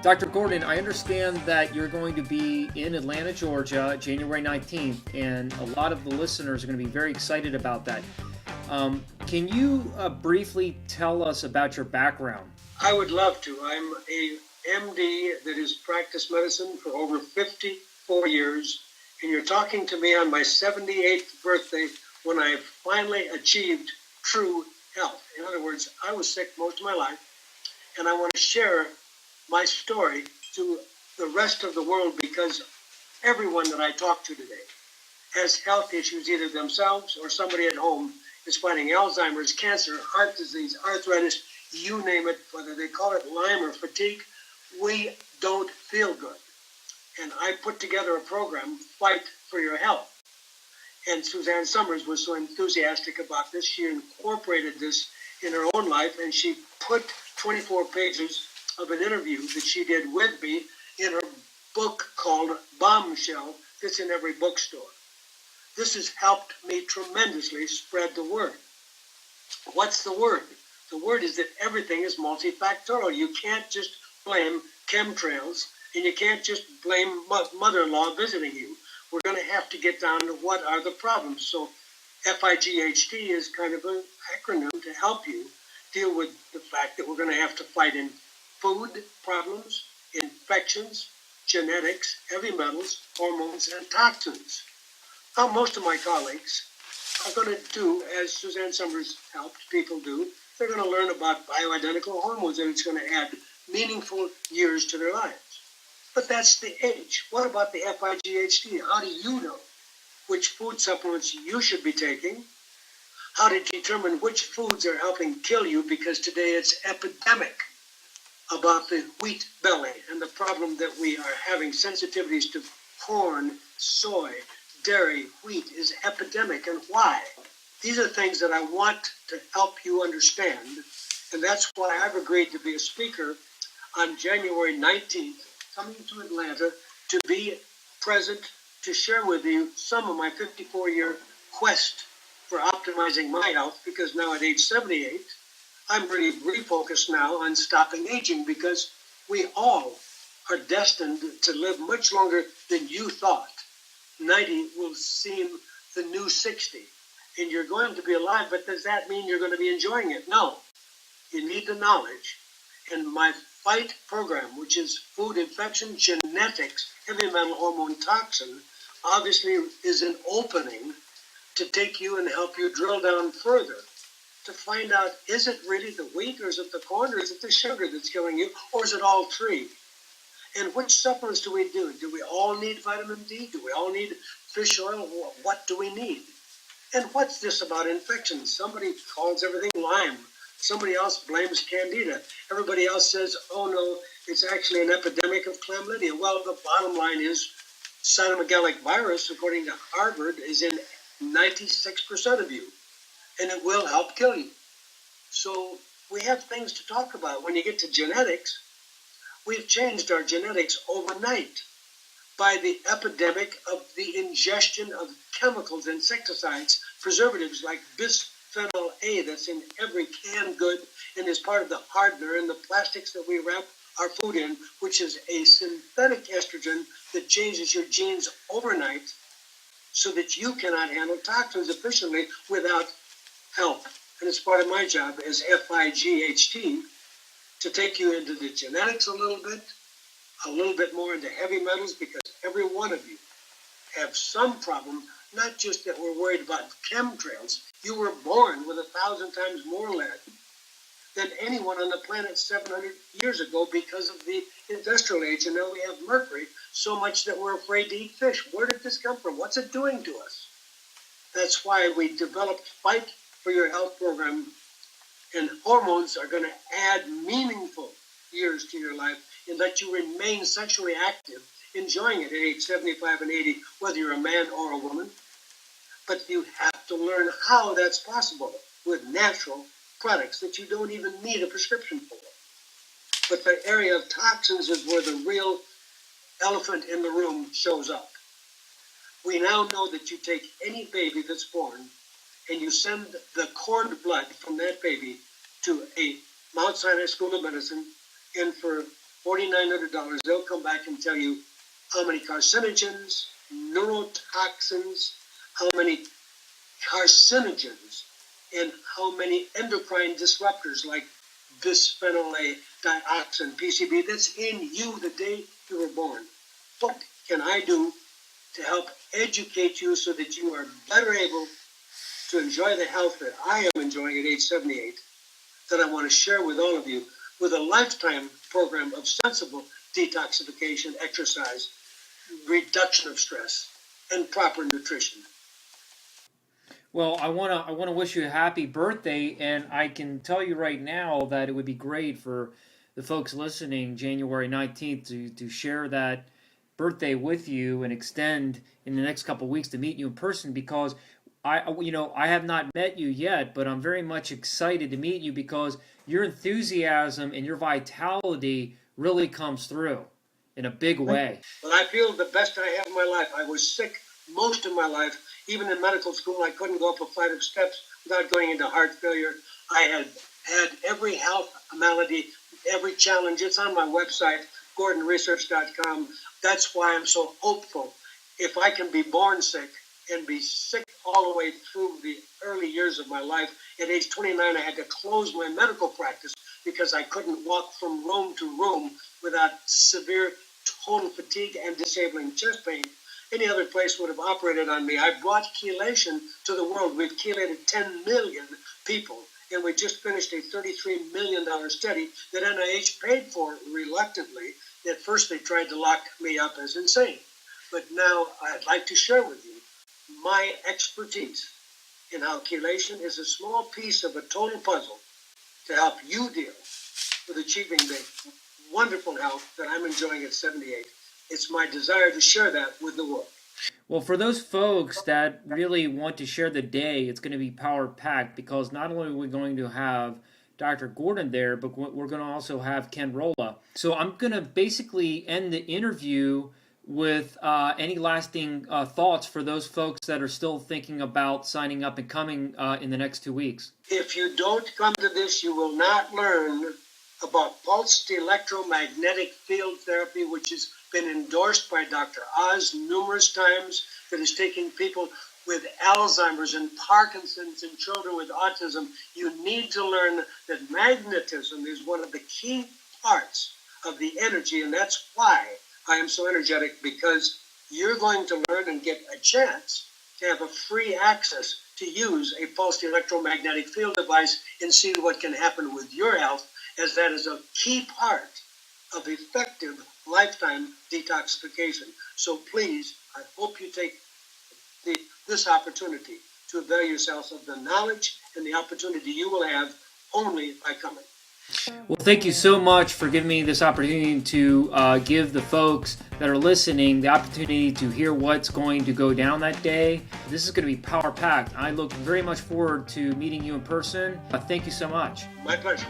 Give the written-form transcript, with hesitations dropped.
Dr. Gordon, I understand that you're going to be in Atlanta, Georgia, January 19th, and a lot of the listeners are going to be very excited about that. Can you briefly tell us about your background? I would love to. I'm a MD that has practiced medicine for over 54 years, and you're talking to me on my 78th birthday when I finally achieved true health. In other words, I was sick most of my life, and I want to share my story to the rest of the world because everyone that I talk to today has health issues, either themselves or somebody at home is fighting Alzheimer's, cancer, heart disease, arthritis, you name it, whether they call it Lyme or fatigue. We don't feel good. And I put together a program, Fight for Your Health. And Suzanne Somers was so enthusiastic about this. She incorporated this in her own life, and she put 24 pages of an interview that she did with me in her book called Bombshell that's in every bookstore. This has helped me tremendously spread the word. What's the word? The word is that everything is multifactorial. You can't just blame chemtrails, and you can't just blame mother-in-law visiting you. We're going to have to get down to what are the problems. So F.I.G.H.T is kind of an acronym to help you deal with the fact that we're going to have to fight in food problems, infections, genetics, heavy metals, hormones, and toxins. Now, most of my colleagues are going to do, as Suzanne Somers helped people do, they're going to learn about bioidentical hormones, and it's going to add meaningful years to their lives. But that's the age. What about the F.I.G.H.T? How do you know which food supplements you should be taking? How to determine which foods are helping kill you, because today it's epidemic about the wheat belly and the problem that we are having sensitivities to corn, soy, dairy, wheat is epidemic, and why? These are things that I want to help you understand, and that's why I've agreed to be a speaker on January 19th, coming to Atlanta to be present to share with you some of my 54-year quest for optimizing my health, because now at age 78, I'm really refocused now on stopping aging, because we all are destined to live much longer than you thought. 90 will seem the new 60, and you're going to be alive, but does that mean you're going to be enjoying it? No. You need the knowledge. And my FIGHT program, which is food infection, genetics, heavy metal hormone toxin, obviously is an opening to take you and help you drill down further to find out, is it really the wheat, or is it the corn, or is it the sugar that's killing you, or is it all three? And which supplements do we do? Do we all need vitamin D? Do we all need fish oil? What do we need? And what's this about infections? Somebody calls everything Lyme. Somebody else blames Candida. Everybody else says, oh no, it's actually an epidemic of chlamydia. Well, the bottom line is cytomegalic virus, according to Harvard, is in 96% of you, and it will help kill you. So we have things to talk about. When you get to genetics, we've changed our genetics overnight by the epidemic of the ingestion of chemicals, insecticides, preservatives like bisphenol A that's in every canned good and is part of the hardener in the plastics that we wrap our food in, which is a synthetic estrogen that changes your genes overnight so that you cannot handle toxins efficiently without help. And it's part of my job as F.I.G.H.T to take you into the genetics a little bit more into heavy metals, because every one of you have some problem, not just that we're worried about chemtrails. You were born with 1,000 times more lead than anyone on the planet 700 years ago because of the industrial age, and now we have mercury so much that we're afraid to eat fish. Where did this come from? What's it doing to us? That's why we developed Fight for Your Health program, and hormones are going to add meaningful years to your life and let you remain sexually active, enjoying it at age 75 and 80, whether you're a man or a woman. But you have to learn how that's possible with natural products that you don't even need a prescription for. But the area of toxins is where the real elephant in the room shows up. We now know that you take any baby that's born and you send the cord blood from that baby to a Mount Sinai School of Medicine, and for $4,900. They'll come back and tell you how many carcinogens, neurotoxins, how many carcinogens, and how many endocrine disruptors like bisphenol A, dioxin, PCB that's in you the day you were born. What can I do to help educate you so that you are better able to enjoy the health that I am enjoying at age 78, that I want to share with all of you with a lifetime program of sensible detoxification, exercise, reduction of stress, and proper nutrition. Well, I wanna wish you a happy birthday, and I can tell you right now that it would be great for the folks listening January 19th to share that birthday with you and extend in the next couple of weeks to meet you in person, because I have not met you yet, but I'm very much excited to meet you because your enthusiasm and your vitality really comes through in a big way. Well, I feel the best I have in my life. I was sick most of my life. Even in medical school, I couldn't go up a flight of steps without going into heart failure. I had every health malady, every challenge. It's on my website, gordonresearch.com. That's why I'm so hopeful. If I can be born sick and be sick all the way through the early years of my life, at age 29, I had to close my medical practice because I couldn't walk from room to room without severe total fatigue and disabling chest pain. Any other place would have operated on me. I brought chelation to the world. We've chelated 10 million people, and we just finished a $33 million study that NIH paid for reluctantly. At first, they tried to lock me up as insane. But now I'd like to share with you my expertise in how chelation is a small piece of a total puzzle to help you deal with achieving the wonderful health that I'm enjoying at 78. It's my desire to share that with the world. Well, for those folks that really want to share the day, it's going to be power packed because not only are we going to have Dr. Gordon there, but we're going to also have Ken Rohla. So I'm going to basically end the interview with any lasting thoughts for those folks that are still thinking about signing up and coming in the next 2 weeks. If you don't come to this, you will not learn about pulsed electromagnetic field therapy, which has been endorsed by Dr. Oz numerous times, that is taking people with Alzheimer's and Parkinson's and children with autism. You need to learn that magnetism is one of the key parts of the energy, and that's why I am so energetic, because you're going to learn and get a chance to have a free access to use a pulsed electromagnetic field device and see what can happen with your health, as that is a key part of effective lifetime detoxification. So please, I hope you take this opportunity to avail yourselves of the knowledge and the opportunity you will have only by coming. Well, thank you so much for giving me this opportunity to give the folks that are listening the opportunity to hear what's going to go down that day. This is going to be power-packed. I look very much forward to meeting you in person. Thank you so much. My pleasure.